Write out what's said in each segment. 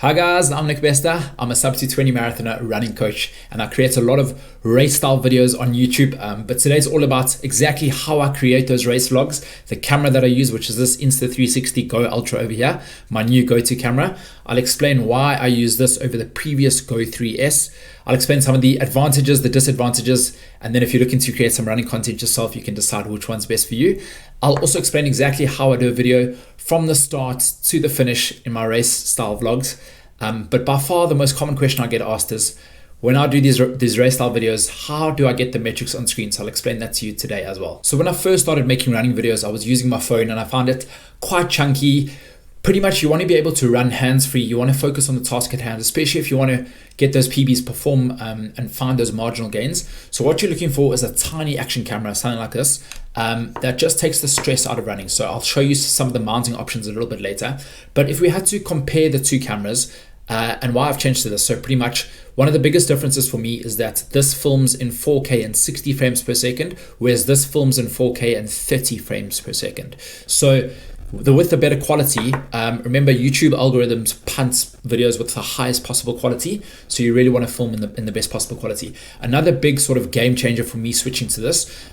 Hi guys, I'm Nick Bester. I'm a sub 220 marathoner running coach and I create a lot of race style videos on YouTube. But today's all about exactly how I create those race vlogs, the camera that I use, which is this Insta360 GO Ultra over here, my new go-to camera. I'll explain why I use this over the previous Go 3S. I'll explain some of the advantages, the disadvantages, and then if you're looking to create some running content yourself, you can decide which one's best for you. I'll also explain exactly how I do a video from the start to the finish in my race style vlogs. But by far the most common question I get asked is, when I do these race style videos, how do I get the metrics on screen? So I'll explain that to you today as well. So when I first started making running videos, I was using my phone and I found it quite chunky. Pretty much you want to be able to run hands-free. You want to focus on the task at hand, especially if you want to get those PBs, perform and find those marginal gains. So what you're looking for is a tiny action camera, something like this, that just takes the stress out of running. So I'll show you some of the mounting options a little bit later. But if we had to compare the two cameras, and why I've changed to this, so pretty much one of the biggest differences for me is that this films in 4K and 60 frames per second, whereas this films in 4K and 30 frames per second. So with the better quality, remember YouTube algorithms punt videos with the highest possible quality, so you really want to film in the best possible quality. Another big sort of game changer for me switching to this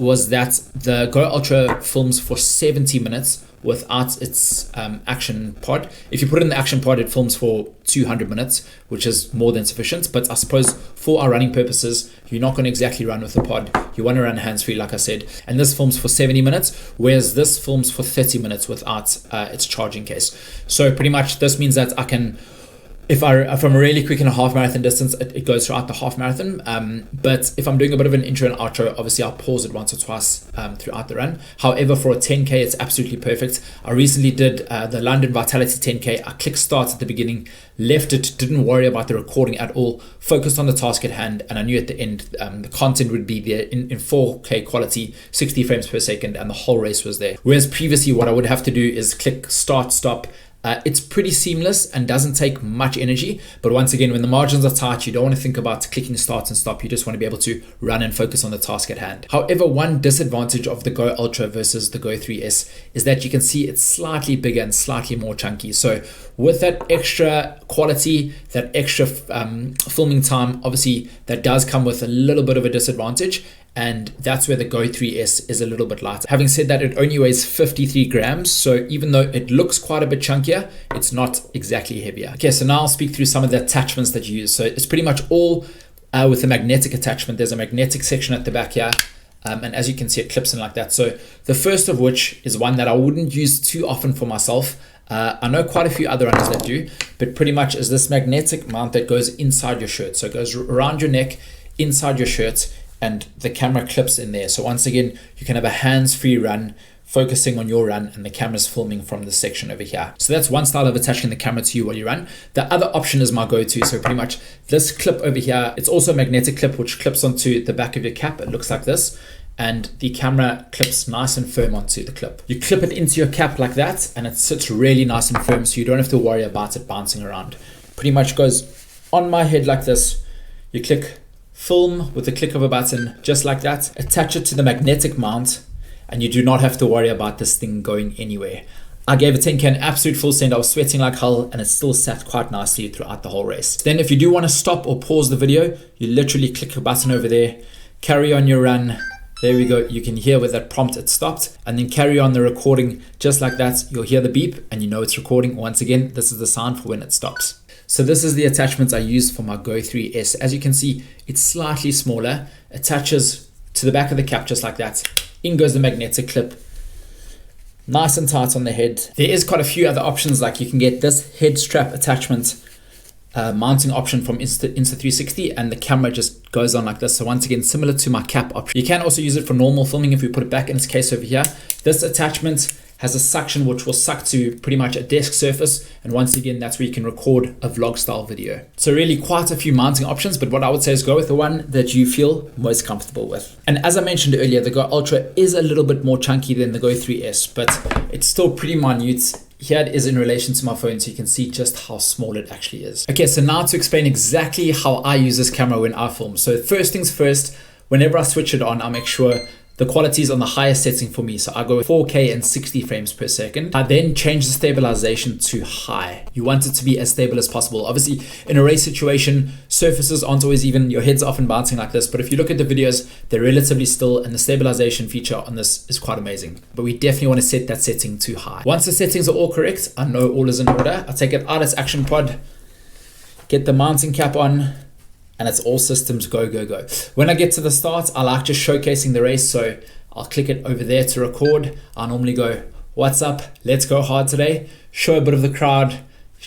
was that the Go Ultra films for 70 minutes without its action pod. If you put it in the action pod, it films for 200 minutes, which is more than sufficient. But I suppose for our running purposes, you're not going to exactly run with the pod. You want to run hands-free, like I said. And this films for 70 minutes, whereas this films for 30 minutes without its charging case. So pretty much this means that I can, if I'm really quick in a half marathon distance, it goes throughout the half marathon. But if I'm doing a bit of an intro and outro, obviously I'll pause it once or twice throughout the run. However, for a 10K, it's absolutely perfect. I recently did the London Vitality 10K. I clicked start at the beginning, left it, didn't worry about the recording at all, focused on the task at hand, and I knew at the end the content would be there in 4K quality, 60 frames per second, and the whole race was there. Whereas previously, what I would have to do is click start, stop. It's pretty seamless and doesn't take much energy, but once again, when the margins are tight, you don't want to think about clicking start and stop. You just want to be able to run and focus on the task at hand. However, one disadvantage of the Go Ultra versus the Go 3S is that you can see it's slightly bigger and slightly more chunky. So with that extra quality, that extra filming time, obviously that does come with a little bit of a disadvantage. And that's where the Go 3S is a little bit lighter. Having said that, it only weighs 53 grams. So even though it looks quite a bit chunkier, it's not exactly heavier. Okay, so now I'll speak through some of the attachments that you use. So it's pretty much all with a magnetic attachment. There's a magnetic section at the back here. And as you can see, it clips in like that. So the first of which is one that I wouldn't use too often for myself. I know quite a few other runners that do, but pretty much is this magnetic mount that goes inside your shirt. So it goes around your neck, inside your shirt, and the camera clips in there. So once again, you can have a hands-free run, focusing on your run, and the camera's filming from this section over here. So that's one style of attaching the camera to you while you run. The other option is my go-to. So pretty much this clip over here, it's also a magnetic clip which clips onto the back of your cap. It looks like this, and the camera clips nice and firm onto the clip. You clip it into your cap like that, and it sits really nice and firm, so you don't have to worry about it bouncing around. Pretty much goes on my head like this. You click film with the click of a button, just like that. Attach it to the magnetic mount, and you do not have to worry about this thing going anywhere. I gave a 10K an absolute full send. I was sweating like hell, and it still sat quite nicely throughout the whole race. Then if you do want to stop or pause the video, you literally click a button over there, carry on your run. There we go. You can hear with that prompt it stopped, and then carry on the recording just like that. You'll hear the beep and you know it's recording. Once again, this is the sound for when it stops. So this is the attachment I use for my Go 3S. As you can see, it's slightly smaller, attaches to the back of the cap just like that. In goes the magnetic clip, nice and tight on the head. There is quite a few other options, like you can get this head strap attachment mounting option from Insta360, and the camera just goes on like this. So once again, similar to my cap option. You can also use it for normal filming if we put it back in its case over here. This attachment has a suction which will suck to pretty much a desk surface, and once again that's where you can record a vlog style video. So really quite a few mounting options, but what I would say is go with the one that you feel most comfortable with. And as I mentioned earlier, the Go Ultra is a little bit more chunky than the Go 3S, but it's still pretty minute. Here it is in relation to my phone, so you can see just how small it actually is. Okay, so now to explain exactly how I use this camera when I film. So first things first, whenever I switch it on, I make sure the quality is on the highest setting for me. So I go with 4K and 60 frames per second. I then change the stabilization to high. You want it to be as stable as possible. Obviously, in a race situation, surfaces aren't always even, your head's often bouncing like this. But if you look at the videos, they're relatively still, and the stabilization feature on this is quite amazing. But we definitely want to set that setting to high. Once the settings are all correct, I know all is in order. I take it out its action pod, get the mounting cap on, and it's all systems go, go, go. When I get to the start, I like just showcasing the race. So I'll click it over there to record. I normally go, what's up? Let's go hard today. Show a bit of the crowd,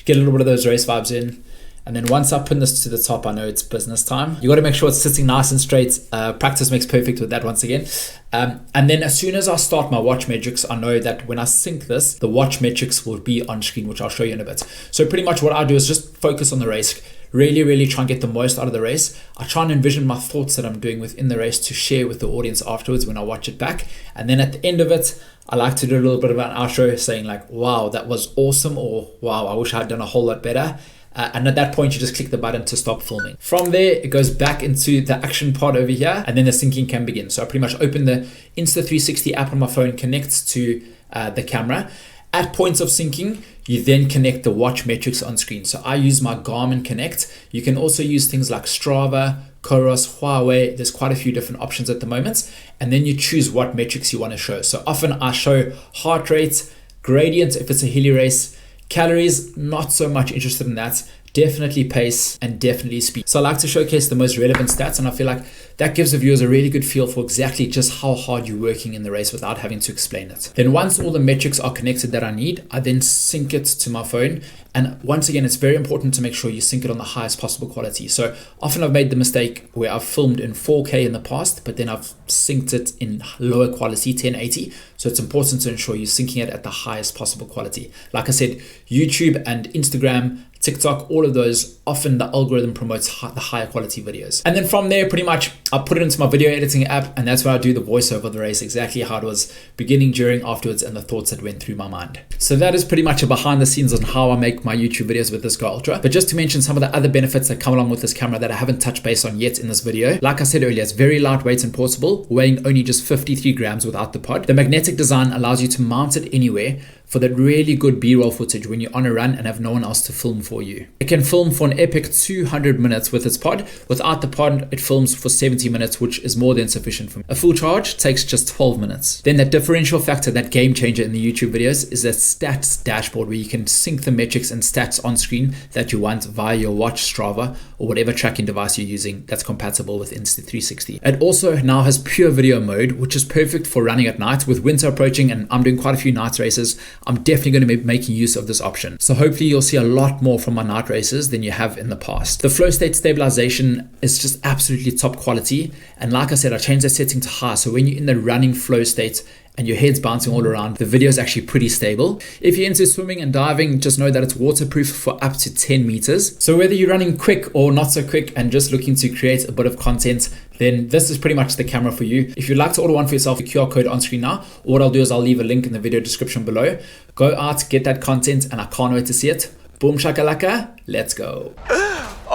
get a little bit of those race vibes in. And then once I pin this to the top, I know it's business time. You got to make sure it's sitting nice and straight. Practice makes perfect with that once again. And then as soon as I start my watch metrics, I know that when I sync this, the watch metrics will be on screen, which I'll show you in a bit. So pretty much what I do is just focus on the race. Really try and get the most out of the race. I try and envision my thoughts that I'm doing within the race to share with the audience afterwards when I watch it back. And then at the end of it, I like to do a little bit of an outro saying like, wow, that was awesome, or wow, I wish I had done a whole lot better. And at that point, you just click the button to stop filming. From there, it goes back into the action pod over here, and then the syncing can begin. So I pretty much open the Insta360 app on my phone, connects to the camera. At points of syncing, you then connect the watch metrics on screen. So I use my Garmin Connect. You can also use things like Strava, Coros, Huawei. There's quite a few different options at the moment. And then you choose what metrics you want to show. So often I show heart rate, gradient if it's a hilly race, calories, not so much interested in that. Definitely pace and definitely speed. So I like to showcase the most relevant stats, and I feel like that gives the viewers a really good feel for exactly just how hard you're working in the race without having to explain it. Then once all the metrics are connected that I need, I then sync it to my phone. And once again, it's very important to make sure you sync it on the highest possible quality. So often I've made the mistake where I've filmed in 4K in the past, but then I've synced it in lower quality, 1080. So it's important to ensure you're syncing it at the highest possible quality. Like I said, YouTube and Instagram, TikTok, all of those, often the algorithm promotes the higher quality videos. And then from there, pretty much, I put it into my video editing app, and that's where I do the voiceover of the race, exactly how it was beginning, during, afterwards, and the thoughts that went through my mind. So that is pretty much a behind the scenes on how I make my YouTube videos with this GO Ultra. But just to mention some of the other benefits that come along with this camera that I haven't touched base on yet in this video. Like I said earlier, it's very lightweight and portable, weighing only just 53 grams without the pod. The magnetic design allows you to mount it anywhere for that really good B-roll footage when you're on a run and have no one else to film for you. It can film for an epic 200 minutes with its pod. Without the pod, it films for 70 minutes, which is more than sufficient for me. A full charge takes just 12 minutes. Then that differential factor, that game changer in the YouTube videos, is that stats dashboard where you can sync the metrics and stats on screen that you want via your watch, Strava, or whatever tracking device you're using that's compatible with Insta360. It also now has pure video mode, which is perfect for running at night. With winter approaching and I'm doing quite a few night races, I'm definitely going to be making use of this option. So hopefully you'll see a lot more from my night races than you have in the past. The flow state stabilization is just absolutely top quality. And like I said, I changed that setting to high. So when you're in the running flow state and your head's bouncing all around, the video is actually pretty stable. If you're into swimming and diving, just know that it's waterproof for up to 10 meters. So whether you're running quick or not so quick and just looking to create a bit of content, then this is pretty much the camera for you. If you'd like to order one for yourself, the QR code on screen now, or what I'll do is I'll leave a link in the video description below. Go out, get that content, and I can't wait to see it. Boom shakalaka, let's go.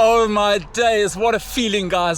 Oh my days, what a feeling, guys.